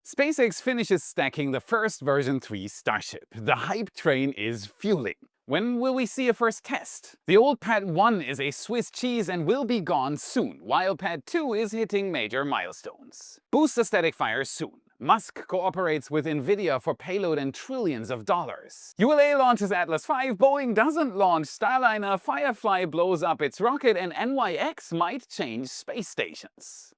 SpaceX finishes stacking the first version 3 Starship. The hype train is fueling. When will we see a first test? The old Pad 1 is a Swiss cheese and will be gone soon, while Pad 2 is hitting major milestones. Booster static fire soon. Musk cooperates with Nvidia for payload and trillions of dollars. ULA launches Atlas 5, Boeing doesn't launch Starliner, Firefly blows up its rocket, and NYX might change space stations.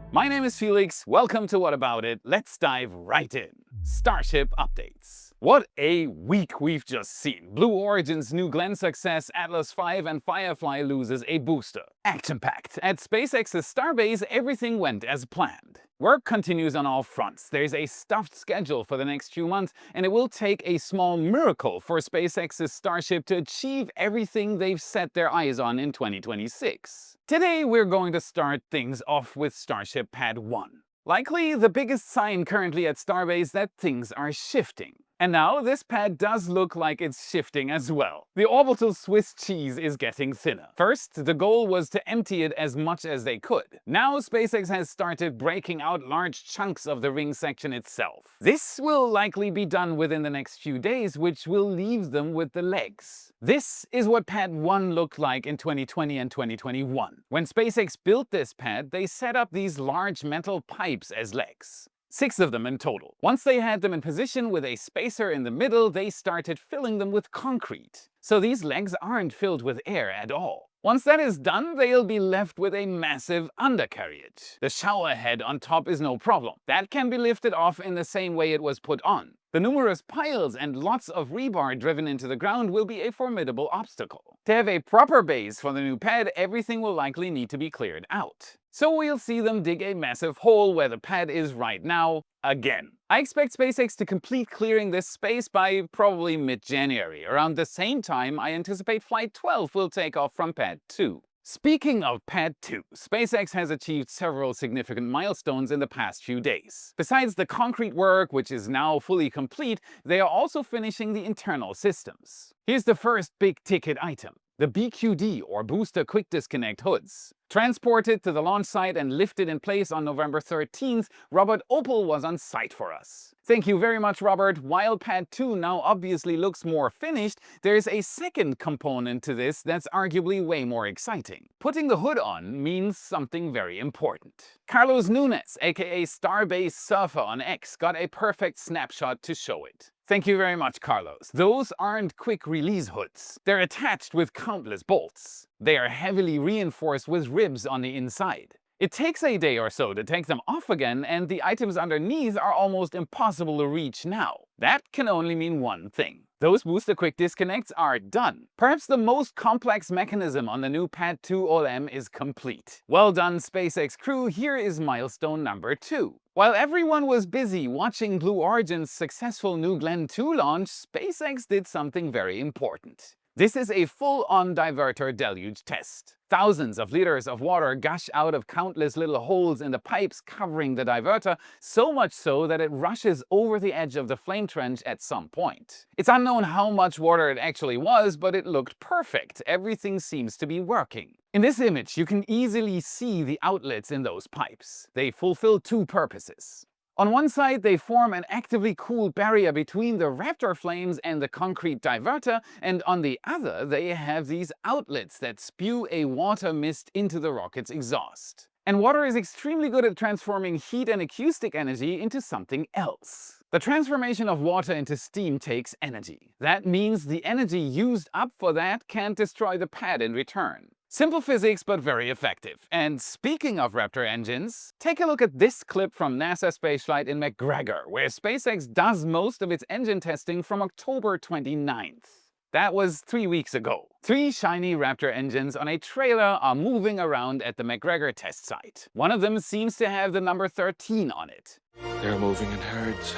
My name is Felix, welcome to What About It, let's dive right in. Starship updates. What a week we've just seen. Blue Origin's New Glenn success, Atlas 5 and Firefly loses a booster. Action-packed. At SpaceX's Starbase, everything went as planned. Work continues on all fronts. There's a stuffed schedule for the next few months, and it will take a small miracle for SpaceX's Starship to achieve everything they've set their eyes on in 2026. Today, we're going to start things off with Starship Pad 1. Likely the biggest sign currently at Starbase that things are shifting. And now this pad does look like it's shifting as well. The orbital Swiss cheese is getting thinner. First, the goal was to empty it as much as they could. Now SpaceX has started breaking out large chunks of the ring section itself. This will likely be done within the next few days, which will leave them with the legs. This is what Pad 1 looked like in 2020 and 2021. When SpaceX built this pad, they set up these large metal pipes as legs. 6 of them in total. Once they had them in position with a spacer in the middle, they started filling them with concrete. So these legs aren't filled with air at all. Once that is done, they'll be left with a massive undercarriage. The shower head on top is no problem. That can be lifted off in the same way it was put on. The numerous piles and lots of rebar driven into the ground will be a formidable obstacle. To have a proper base for the new pad, everything will likely need to be cleared out. So we'll see them dig a massive hole where the pad is right now, again. I expect SpaceX to complete clearing this space by probably mid-January. Around the same time, I anticipate Flight 12 will take off from Pad 2. Speaking of Pad 2, SpaceX has achieved several significant milestones in the past few days. Besides the concrete work, which is now fully complete, they are also finishing the internal systems. Here's the first big-ticket item. The BQD, or Booster Quick Disconnect hoods. Transported to the launch site and lifted in place on November 13th, Robert Opel was on site for us. Thank you very much, Robert. While Pad 2 now obviously looks more finished, there's a second component to this that's arguably way more exciting. Putting the hood on means something very important. Carlos Nunes, aka Starbase Surfer on X, got a perfect snapshot to show it. Thank you very much, Carlos. Those aren't quick release hoods. They're attached with countless bolts. They are heavily reinforced with ribs on the inside. It takes a day or so to take them off again, and the items underneath are almost impossible to reach now. That can only mean one thing. Those Booster Quick Disconnects are done. Perhaps the most complex mechanism on the new Pad 2 OLM is complete. Well done, SpaceX crew, here is milestone number 2. While everyone was busy watching Blue Origin's successful New Glenn 2 launch, SpaceX did something very important. This is a full-on diverter deluge test. Thousands of liters of water gush out of countless little holes in the pipes covering the diverter, so much so that it rushes over the edge of the flame trench at some point. It's unknown how much water it actually was, but it looked perfect. Everything seems to be working. In this image, you can easily see the outlets in those pipes. They fulfill 2 purposes. On one side, they form an actively cooled barrier between the Raptor flames and the concrete diverter, and on the other, they have these outlets that spew a water mist into the rocket's exhaust. And water is extremely good at transforming heat and acoustic energy into something else. The transformation of water into steam takes energy. That means the energy used up for that can't destroy the pad in return. Simple physics, but very effective. And speaking of Raptor engines, take a look at this clip from NASA spaceflight in McGregor, where SpaceX does most of its engine testing from October 29th. That was 3 weeks ago. 3 shiny Raptor engines on a trailer are moving around at the McGregor test site. One of them seems to have the number 13 on it. They're moving in herds.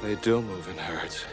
They do move in herds.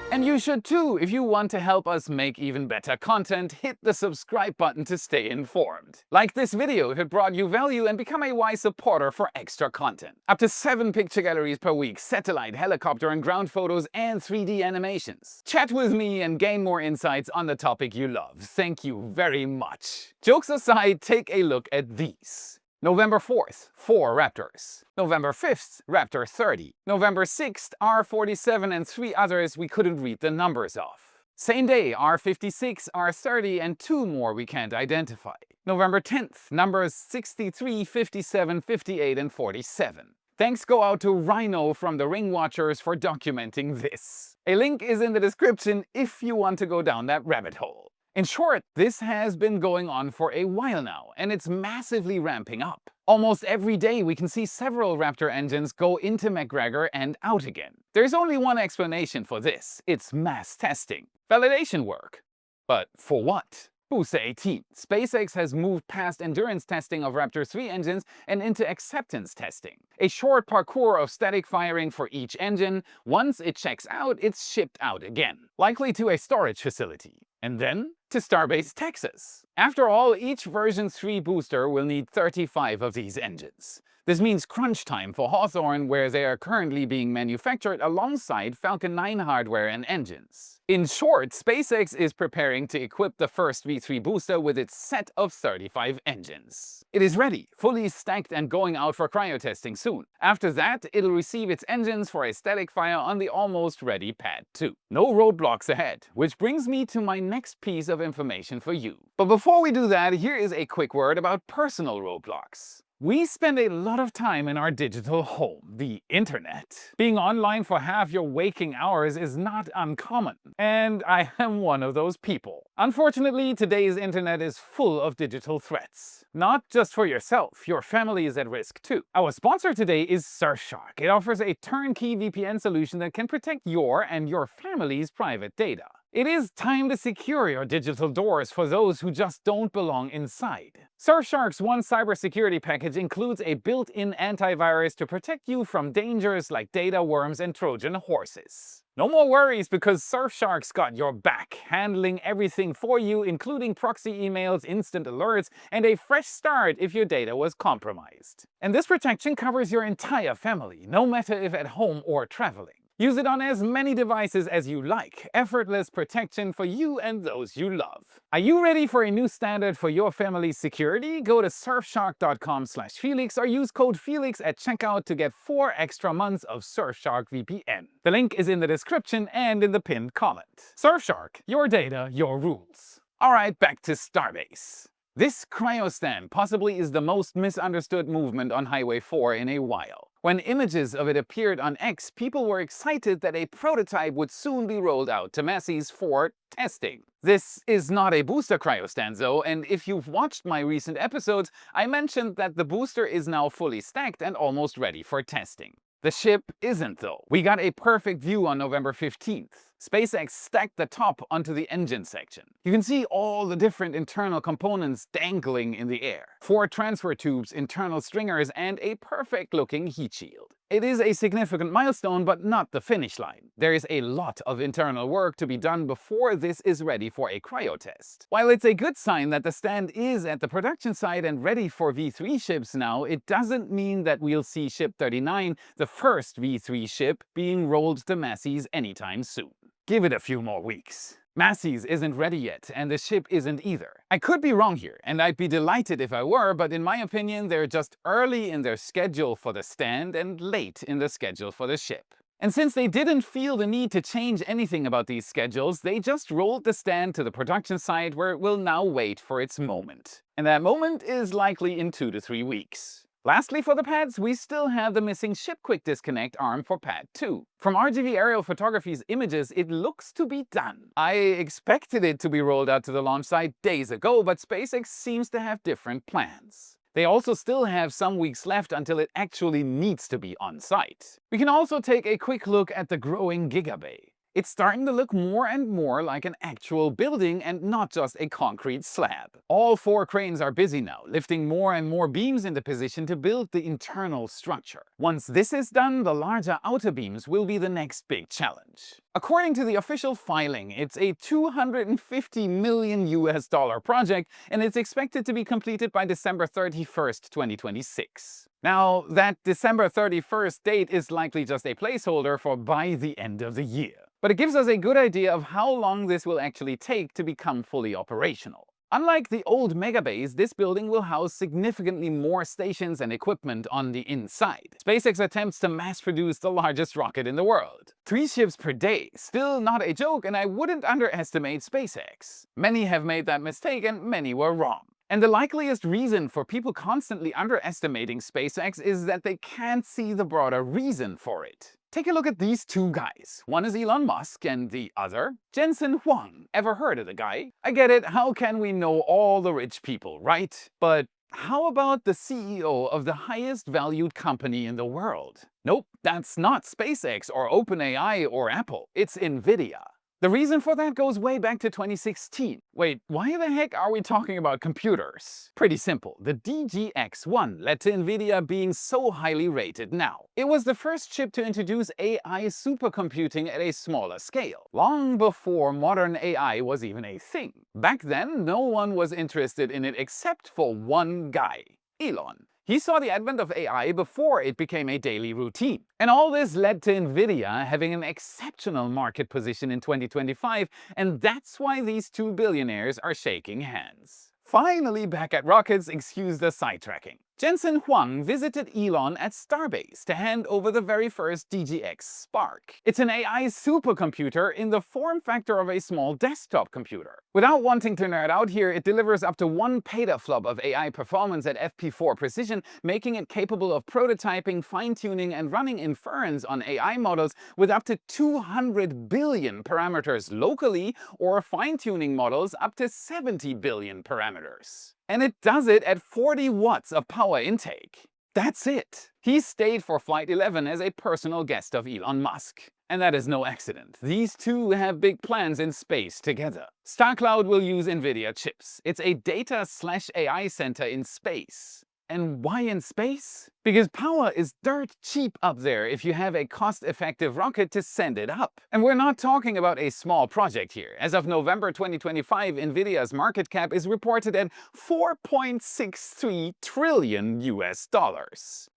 And you should too. If you want to help us make even better content, hit the subscribe button to stay informed. Like this video if it brought you value, and become a wise supporter for extra content. Up to 7 picture galleries per week, satellite, helicopter and ground photos, and 3D animations. Chat with me and gain more insights on the topic you love. Thank you very much. Jokes aside, take a look at these. November 4th, 4 Raptors. November 5th, Raptor 30. November 6th, R47 and 3 others we couldn't read the numbers of. Same day, R56, R30 and 2 more we can't identify. November 10th, numbers 63, 57, 58 and 47. Thanks go out to Rhino from the Ring Watchers for documenting this. A link is in the description if you want to go down that rabbit hole. In short, this has been going on for a while now, and it's massively ramping up. Almost every day we can see several Raptor engines go into McGregor and out again. There's only one explanation for this. It's mass testing. Validation work. But for what? Booster 18. SpaceX has moved past endurance testing of Raptor 3 engines and into acceptance testing. A short parcours of static firing for each engine. Once it checks out, it's shipped out again. Likely to a storage facility. And then to Starbase, Texas. After all, each version 3 booster will need 35 of these engines. This means crunch time for Hawthorne, where they are currently being manufactured alongside Falcon 9 hardware and engines. In short, SpaceX is preparing to equip the first V3 booster with its set of 35 engines. It is ready, fully stacked and going out for cryo testing soon. After that, it'll receive its engines for a static fire on the almost ready Pad 2. No roadblocks ahead, which brings me to my next piece of information for you. But before we do that, here is a quick word about personal roadblocks. We spend a lot of time in our digital home, the internet. Being online for half your waking hours is not uncommon, and I am one of those people. Unfortunately, today's internet is full of digital threats. Not just for yourself, your family is at risk too. Our sponsor today is Surfshark. It offers a turnkey VPN solution that can protect your and your family's private data. It is time to secure your digital doors for those who just don't belong inside. Surfshark's One cybersecurity package includes a built-in antivirus to protect you from dangers like data worms and Trojan horses. No more worries because Surfshark's got your back, handling everything for you, including proxy emails, instant alerts, and a fresh start if your data was compromised. And this protection covers your entire family, no matter if at home or traveling. Use it on as many devices as you like. Effortless protection for you and those you love. Are you ready for a new standard for your family's security? Go to surfshark.com/Felix or use code Felix at checkout to get 4 extra months of Surfshark VPN. The link is in the description and in the pinned comment. Surfshark, your data, your rules. Alright, back to Starbase. This cryostand possibly is the most misunderstood movement on Highway 4 in a while. When images of it appeared on X, people were excited that a prototype would soon be rolled out to masses for testing. This is not a booster cryostand though, and if you've watched my recent episodes, I mentioned that the booster is now fully stacked and almost ready for testing. The ship isn't though. We got a perfect view on November 15th. SpaceX stacked the top onto the engine section. You can see all the different internal components dangling in the air. 4 transfer tubes, internal stringers, and a perfect-looking heat shield. It is a significant milestone, but not the finish line. There is a lot of internal work to be done before this is ready for a cryo test. While it's a good sign that the stand is at the production site and ready for V3 ships now, it doesn't mean that we'll see Ship 39, the first V3 ship, being rolled to masses anytime soon. Give it a few more weeks. Masses isn't ready yet, and the ship isn't either. I could be wrong here, and I'd be delighted if I were, but in my opinion, they're just early in their schedule for the stand and late in the schedule for the ship. And since they didn't feel the need to change anything about these schedules, they just rolled the stand to the production site where it will now wait for its moment. And that moment is likely in 2 to 3 weeks. Lastly, for the pads, we still have the missing ship quick disconnect arm for Pad 2. From RGB aerial photography's images, it looks to be done. I expected it to be rolled out to the launch site days ago, but SpaceX seems to have different plans. They also still have some weeks left until it actually needs to be on site. We can also take a quick look at the growing Gigabay. It's starting to look more and more like an actual building and not just a concrete slab. All 4 cranes are busy now, lifting more and more beams into position to build the internal structure. Once this is done, the larger outer beams will be the next big challenge. According to the official filing, it's a $250 million project, and it's expected to be completed by December 31st, 2026. Now, that December 31st date is likely just a placeholder for by the end of the year. But it gives us a good idea of how long this will actually take to become fully operational. Unlike the old megabase, this building will house significantly more stations and equipment on the inside. SpaceX attempts to mass-produce the largest rocket in the world. 3 ships per day, still not a joke, and I wouldn't underestimate SpaceX. Many have made that mistake and many were wrong. And the likeliest reason for people constantly underestimating SpaceX is that they can't see the broader reason for it. Take a look at these two guys. One is Elon Musk and the other, Jensen Huang. Ever heard of the guy? I get it, how can we know all the rich people, right? But how about the CEO of the highest valued company in the world? Nope, that's not SpaceX or OpenAI or Apple, it's Nvidia. The reason for that goes way back to 2016. Wait, why the heck are we talking about computers? Pretty simple. The DGX-1 led to Nvidia being so highly rated now. It was the first chip to introduce AI supercomputing at a smaller scale, long before modern AI was even a thing. Back then, no one was interested in it except for one guy, Elon. He saw the advent of AI before it became a daily routine. And all this led to Nvidia having an exceptional market position in 2025, and that's why these two billionaires are shaking hands. Finally back at rockets, excuse the sidetracking. Jensen Huang visited Elon at Starbase to hand over the very first DGX Spark. It's an AI supercomputer in the form factor of a small desktop computer. Without wanting to nerd out here, it delivers up to 1 petaflop of AI performance at FP4 precision, making it capable of prototyping, fine-tuning, and running inference on AI models with up to 200 billion parameters locally, or fine-tuning models up to 70 billion parameters. And it does it at 40 watts of power intake. That's it. He stayed for Flight 11 as a personal guest of Elon Musk. And that is no accident. These two have big plans in space together. StarCloud will use Nvidia chips. It's a data/AI center in space. And why in space? Because power is dirt cheap up there if you have a cost-effective rocket to send it up. And we're not talking about a small project here. As of November 2025, Nvidia's market cap is reported at $4.63 trillion US.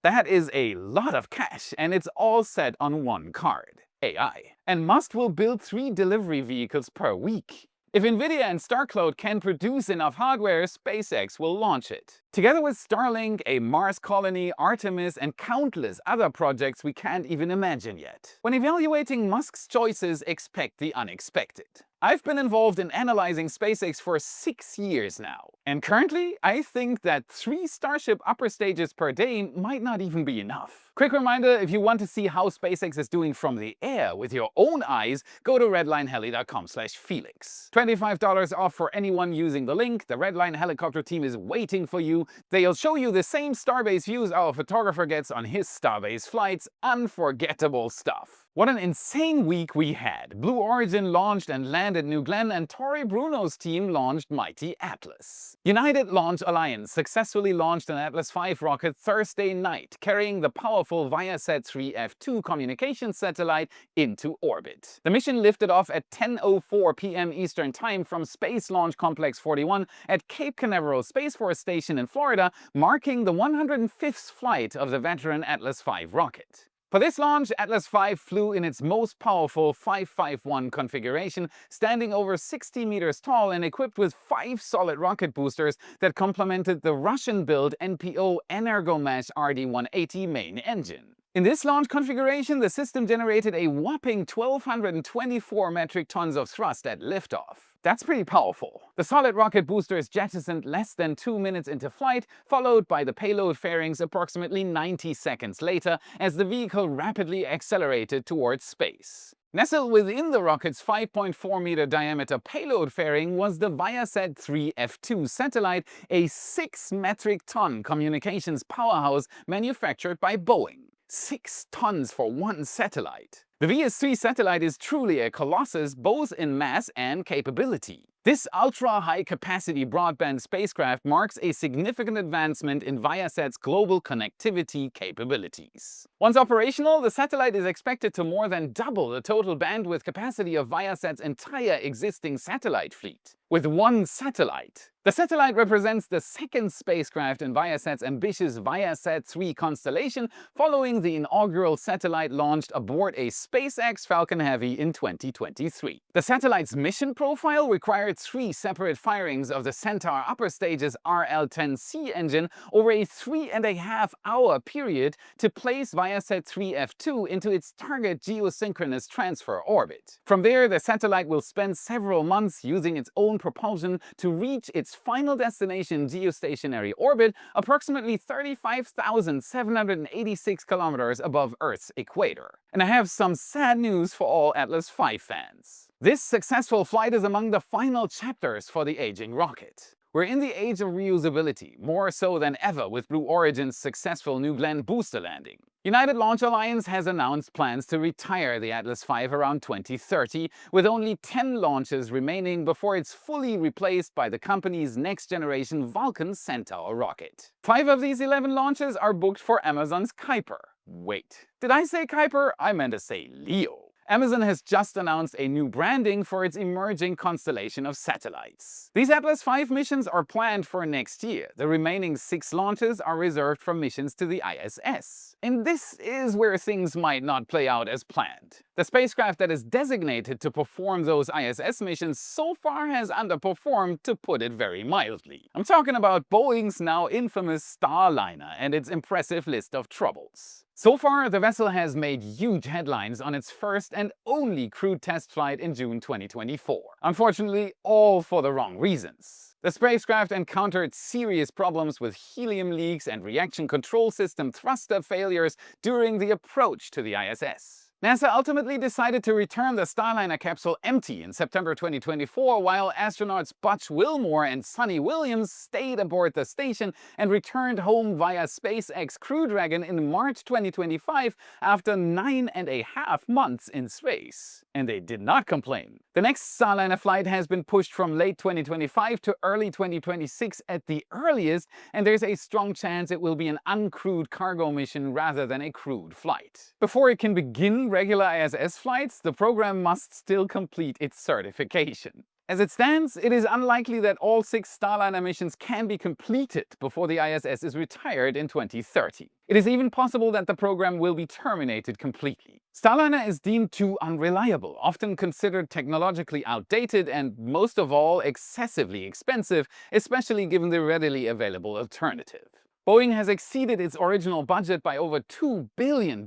That is a lot of cash, and it's all set on one card: AI. And Musk will build 3 delivery vehicles per week. If Nvidia and StarCloud can produce enough hardware, SpaceX will launch it. Together with Starlink, a Mars colony, Artemis, and countless other projects we can't even imagine yet. When evaluating Musk's choices, expect the unexpected. I've been involved in analyzing SpaceX for 6 years now, and currently I think that 3 Starship upper stages per day might not even be enough. Quick reminder, if you want to see how SpaceX is doing from the air with your own eyes, go to redlineheli.com/Felix. $25 off for anyone using the link. The Redline helicopter team is waiting for you. They'll show you the same Starbase views our photographer gets on his Starbase flights. Unforgettable stuff. What an insane week we had. Blue Origin launched and landed New Glenn, and Tory Bruno's team launched mighty Atlas. United Launch Alliance successfully launched an Atlas V rocket Thursday night, carrying the powerful Viasat-3 F2 communications satellite into orbit. The mission lifted off at 10:04 p.m. Eastern Time from Space Launch Complex 41 at Cape Canaveral Space Force Station in Florida, marking the 105th flight of the veteran Atlas V rocket. For this launch, Atlas V flew in its most powerful 551 configuration, standing over 60 meters tall and equipped with 5 solid rocket boosters that complemented the Russian-built NPO Energomash RD-180 main engine. In this launch configuration, the system generated a whopping 1,224 metric tons of thrust at liftoff. That's pretty powerful. The solid rocket boosters jettisoned less than 2 minutes into flight, followed by the payload fairings approximately 90 seconds later as the vehicle rapidly accelerated towards space. Nestled within the rocket's 5.4-meter diameter payload fairing was the Viasat-3 F2 satellite, a 6 metric ton communications powerhouse manufactured by Boeing. 6 tons for one satellite. The VS-3 satellite is truly a colossus both in mass and capability. This ultra-high-capacity broadband spacecraft marks a significant advancement in Viasat's global connectivity capabilities. Once operational, the satellite is expected to more than double the total bandwidth capacity of Viasat's entire existing satellite fleet. With one satellite. The satellite represents the second spacecraft in Viasat's ambitious Viasat-3 constellation, following the inaugural satellite launched aboard a SpaceX Falcon Heavy in 2023. The satellite's mission profile requires fired 3 separate firings of the Centaur upper stage's RL-10C engine over a 3.5-hour period to place Viasat 3F2 into its target geosynchronous transfer orbit. From there, the satellite will spend several months using its own propulsion to reach its final destination geostationary orbit, approximately 35,786 kilometers above Earth's equator. And I have some sad news for all Atlas V fans. This successful flight is among the final chapters for the aging rocket. We're in the age of reusability, more so than ever with Blue Origin's successful New Glenn booster landing. United Launch Alliance has announced plans to retire the Atlas V around 2030, with only 10 launches remaining before it's fully replaced by the company's next-generation Vulcan Centaur rocket. 5 of these 11 launches are booked for Amazon's Kuiper. Wait, did I say Kuiper? I meant to say Leo. Amazon has just announced a new branding for its emerging constellation of satellites. These Atlas V missions are planned for next year. The remaining 6 launches are reserved for missions to the ISS. And this is where things might not play out as planned. The spacecraft that is designated to perform those ISS missions so far has underperformed, to put it very mildly. I'm talking about Boeing's now infamous Starliner and its impressive list of troubles. So far, the vessel has made huge headlines on its first and only crewed test flight in June 2024. Unfortunately, all for the wrong reasons. The spacecraft encountered serious problems with helium leaks and reaction control system thruster failures during the approach to the ISS. NASA ultimately decided to return the Starliner capsule empty in September 2024, while astronauts Butch Wilmore and Sonny Williams stayed aboard the station and returned home via SpaceX Crew Dragon in March 2025 after 9.5 months in space. And they did not complain. The next Starliner flight has been pushed from late 2025 to early 2026 at the earliest, and there's a strong chance it will be an uncrewed cargo mission rather than a crewed flight. Before it can begin regular ISS flights, the program must still complete its certification. As it stands, it is unlikely that all 6 Starliner missions can be completed before the ISS is retired in 2030. It is even possible that the program will be terminated completely. Starliner is deemed too unreliable, often considered technologically outdated, and most of all, excessively expensive, especially given the readily available alternative. Boeing has exceeded its original budget by over $2 billion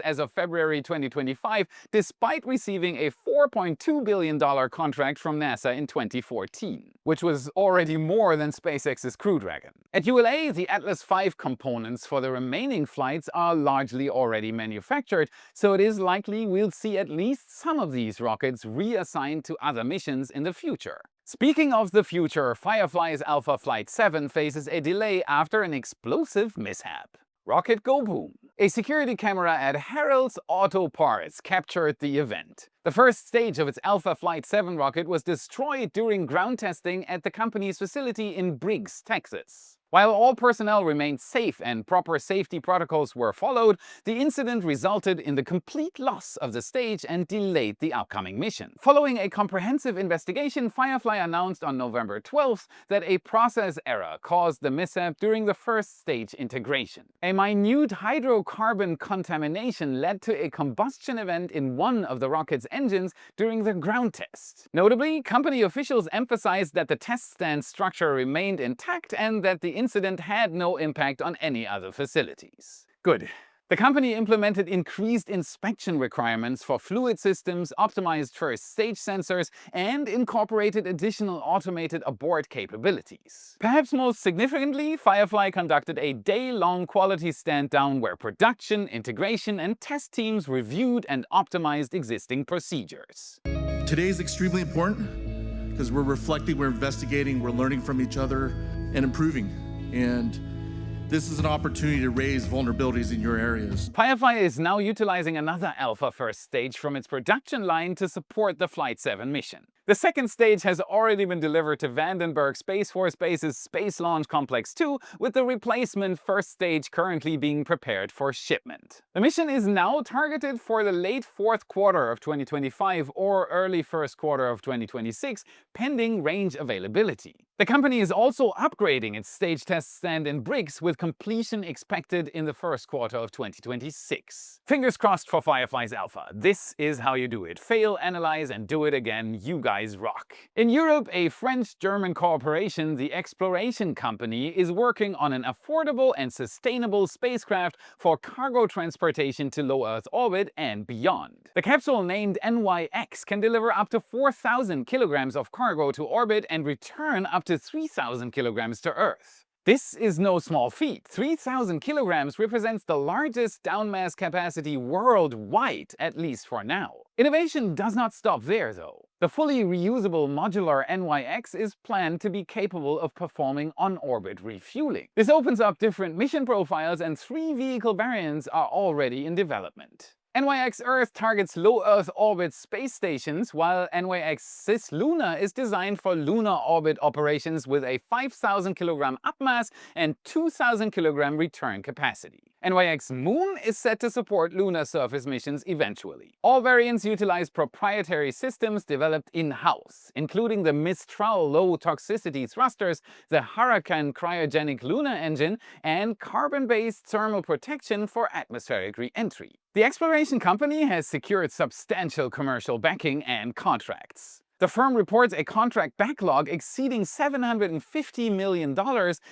as of February 2025, despite receiving a $4.2 billion contract from NASA in 2014, which was already more than SpaceX's Crew Dragon. At ULA, the Atlas V components for the remaining flights are largely already manufactured, so it is likely we'll see at least some of these rockets reassigned to other missions in the future. Speaking of the future, Firefly's Alpha Flight 7 faces a delay after an explosive mishap. Rocket go boom. A security camera at Harald's Auto Parts captured the event. The first stage of its Alpha Flight 7 rocket was destroyed during ground testing at the company's facility in Briggs, Texas. While all personnel remained safe and proper safety protocols were followed, the incident resulted in the complete loss of the stage and delayed the upcoming mission. Following a comprehensive investigation, Firefly announced on November 12th that a process error caused the mishap during the first stage integration. A minute hydrocarbon contamination led to a combustion event in one of the rocket's engines during the ground test. Notably, company officials emphasized that the test stand structure remained intact and that the incident had no impact on any other facilities. Good. The company implemented increased inspection requirements for fluid systems, optimized first stage sensors, and incorporated additional automated abort capabilities. Perhaps most significantly, Firefly conducted a day-long quality stand-down where production, integration, and test teams reviewed and optimized existing procedures. Today is extremely important because we're reflecting, we're investigating, we're learning from each other and improving. And this is an opportunity to raise vulnerabilities in your areas. Firefly is now utilizing another Alpha first stage from its production line to support the Flight 7 mission. The second stage has already been delivered to Vandenberg Space Force Base's Space Launch Complex 2, with the replacement first stage currently being prepared for shipment. The mission is now targeted for the late fourth quarter of 2025 or early first quarter of 2026, pending range availability. The company is also upgrading its stage test stand in Briggs, with completion expected in the first quarter of 2026. Fingers crossed for Firefly's Alpha. This is how you do it. Fail, analyze, and do it again. You guys size rock. In Europe, a French-German cooperation, the Exploration Company, is working on an affordable and sustainable spacecraft for cargo transportation to low Earth orbit and beyond. The capsule, named NYX, can deliver up to 4,000 kilograms of cargo to orbit and return up to 3,000 kilograms to Earth. This is no small feat. 3,000 kilograms represents the largest downmass capacity worldwide, at least for now. Innovation does not stop there, though. The fully reusable modular NYX is planned to be capable of performing on-orbit refueling. This opens up different mission profiles, and 3 vehicle variants are already in development. NYX Earth targets low Earth orbit space stations, while NYX Cis-Luna is designed for lunar orbit operations with a 5,000 kilogram upmass and 2,000 kilogram return capacity. NYX Moon is set to support lunar surface missions eventually. All variants utilize proprietary systems developed in-house, including the Mistral low-toxicity thrusters, the Huracan cryogenic lunar engine, and carbon-based thermal protection for atmospheric re-entry. The Exploration Company has secured substantial commercial backing and contracts. The firm reports a contract backlog exceeding $750 million,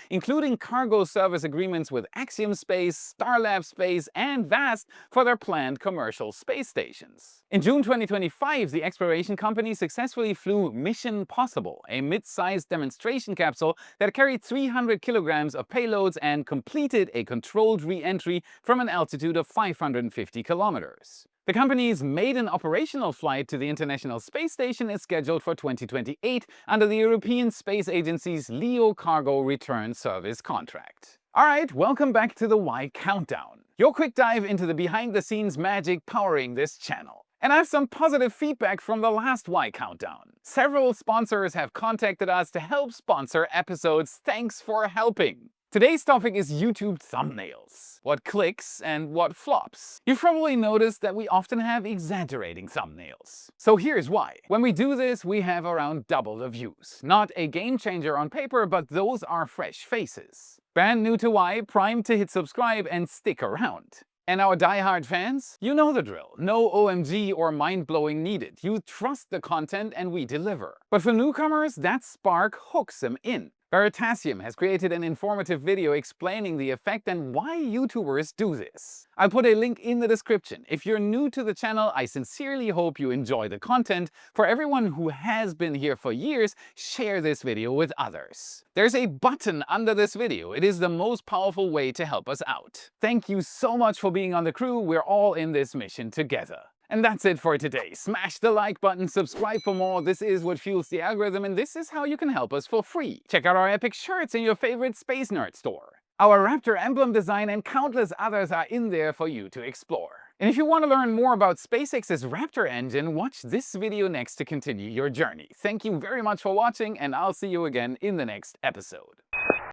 including cargo service agreements with Axiom Space, Starlab Space, and VAST for their planned commercial space stations. In June 2025, the Exploration Company successfully flew Mission Possible, a mid-sized demonstration capsule that carried 300 kilograms of payloads and completed a controlled re-entry from an altitude of 550 kilometers. The company's maiden operational flight to the International Space Station is scheduled for 2028 under the European Space Agency's LEO Cargo Return Service contract. Alright, welcome back to the Why Countdown, your quick dive into the behind-the-scenes magic powering this channel. And I have some positive feedback from the last Why Countdown. Several sponsors have contacted us to help sponsor episodes. Thanks for helping! Today's topic is YouTube thumbnails. What clicks and what flops. You've probably noticed that we often have exaggerating thumbnails. So here's why. When we do this, we have around double the views. Not a game changer on paper, but those are fresh faces. Brand new to Why, primed to hit subscribe and stick around. And our die-hard fans? You know the drill. No OMG or mind-blowing needed. You trust the content and we deliver. But for newcomers, that spark hooks them in. Veritasium has created an informative video explaining the effect and why YouTubers do this. I'll put a link in the description. If you're new to the channel, I sincerely hope you enjoy the content. For everyone who has been here for years, share this video with others. There's a button under this video. It is the most powerful way to help us out. Thank you so much for being on the crew. We're all in this mission together. And that's it for today. Smash the like button, subscribe for more. This is what fuels the algorithm, and this is how you can help us for free. Check out our epic shirts in your favorite Space Nerd store. Our Raptor emblem design and countless others are in there for you to explore. And if you want to learn more about SpaceX's Raptor engine, watch this video next to continue your journey. Thank you very much for watching, and I'll see you again in the next episode.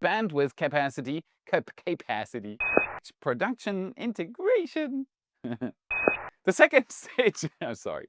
Bandwidth capacity, production integration. The second stage, I'm sorry.